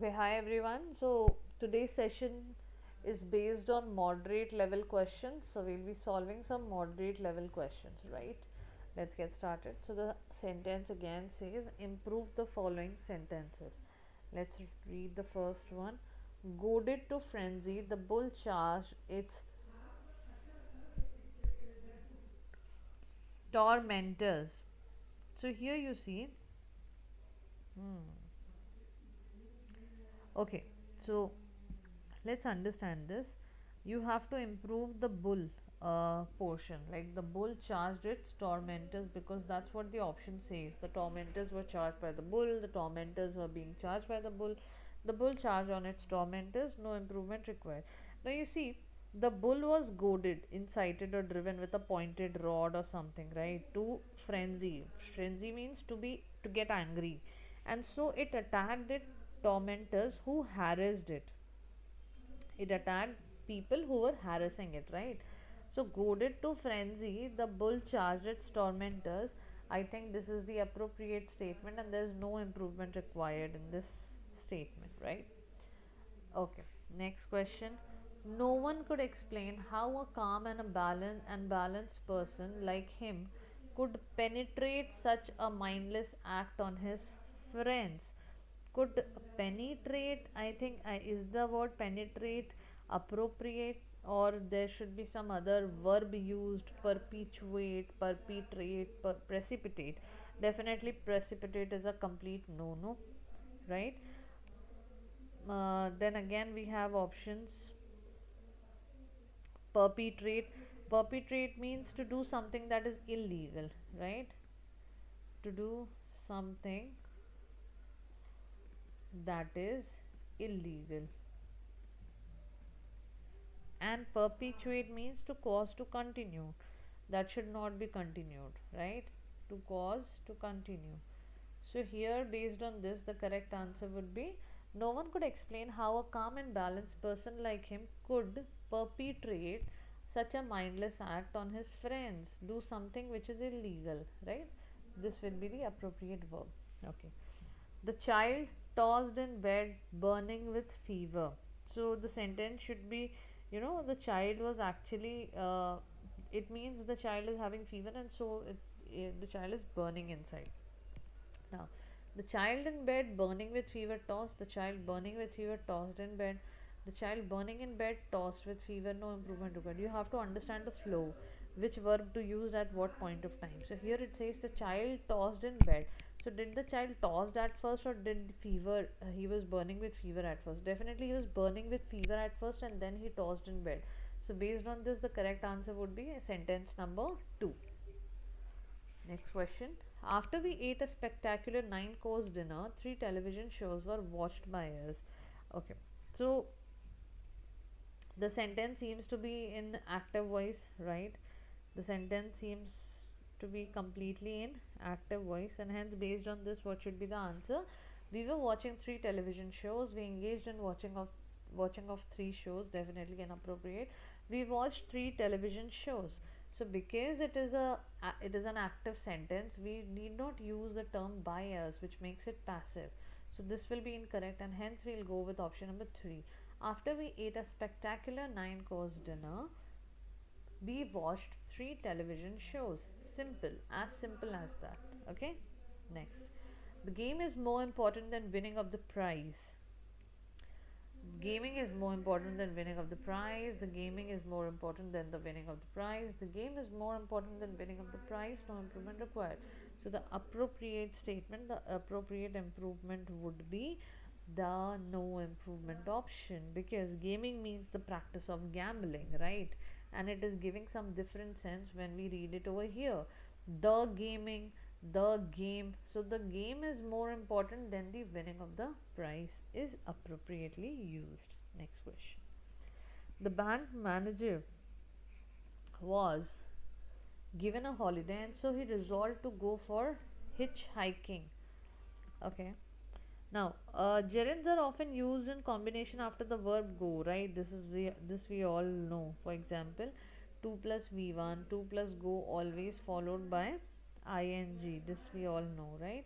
Okay, hi everyone. So today's session is based on moderate level questions. So we'll be solving some moderate level questions, right? Let's get started. So the sentence again says improve the following sentences. Let's read the first one. Goaded to frenzy, the bull charged its tormentors. So here you see, okay, so let's understand this. You have to improve the bull portion, like the bull charged its tormentors, because that's what the option says. The tormentors were charged by the bull, the tormentors were being charged by the bull charged on its tormentors, no improvement required. Now you see, the bull was goaded, incited or driven with a pointed rod or something, right, to frenzy. Frenzy means to get angry, and so it attacked its tormentors who harassed it. It attacked people who were harassing it, right? So, goaded to frenzy, the bull charged its tormentors. I think this is the appropriate statement, and there is no improvement required in this statement, right? Okay, next question. No one could explain how a calm and balanced person like him could penetrate such a mindless act on his friends. Could penetrate, I think, is the word penetrate appropriate, or there should be some other verb used? Perpetuate, perpetrate, precipitate. Definitely, precipitate is a complete no no, right? Then again, we have options. Perpetrate. Perpetrate means to do something that is illegal, right? To do something that is illegal. And perpetuate means to cause to continue. That should not be continued, right? To cause to continue. So here, based on this, the correct answer would be no one could explain how a calm and balanced person like him could perpetrate such a mindless act on his friends, do something which is illegal, right? This will be the appropriate verb. Okay. The child tossed in bed, burning with fever. So the sentence should be, the child was actually, it means the child is having fever, and so the child is burning inside. Now, the child in bed burning with fever tossed, the child burning with fever tossed in bed, the child burning in bed tossed with fever, no improvement required. You have to understand the flow, which verb to use at what point of time. So here it says the child tossed in bed. So did the child tossed at first, or did the fever, he was burning with fever at first? Definitely he was burning with fever at first, and then he tossed in bed. So based on this, the correct answer would be sentence number 2. Next question. After we ate a spectacular 9 course dinner, 3 television shows were watched by us. Okay. So the sentence seems to be in active voice, right? The sentence seems to be completely in active voice, and hence, based on this, what should be the answer? We were watching 3 television shows. We engaged in watching of 3 shows. Definitely inappropriate. We watched 3 television shows. So because it is an active sentence, we need not use the term by us, which makes it passive. So this will be incorrect, and hence we'll go with option number 3. After we ate a spectacular 9 course dinner, we watched 3 television shows. Simple as that. Okay? Next. The game is more important than winning of the prize. Gaming is more important than winning of the prize. The gaming is more important than the winning of the prize. The game is more important than winning of the prize. No improvement required. So the appropriate statement, the appropriate improvement would be the no improvement option, because gaming means the practice of gambling, right? And it is giving some different sense when we read it over here. The gaming, the game. So the game is more important than the winning of the prize is appropriately used. Next question. The bank manager was given a holiday, and so he resolved to go for hitchhiking. Okay. Now, gerunds are often used in combination after the verb go, right? This we all know. For example, 2 plus v1, 2 plus go always followed by ing. This we all know, right?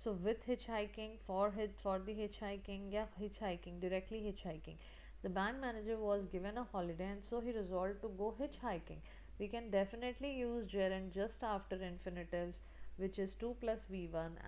So with hitchhiking, for the hitchhiking, yeah, hitchhiking, directly hitchhiking. The bank manager was given a holiday and so he resolved to go hitchhiking. We can definitely use gerund just after infinitives, which is 2 plus V1.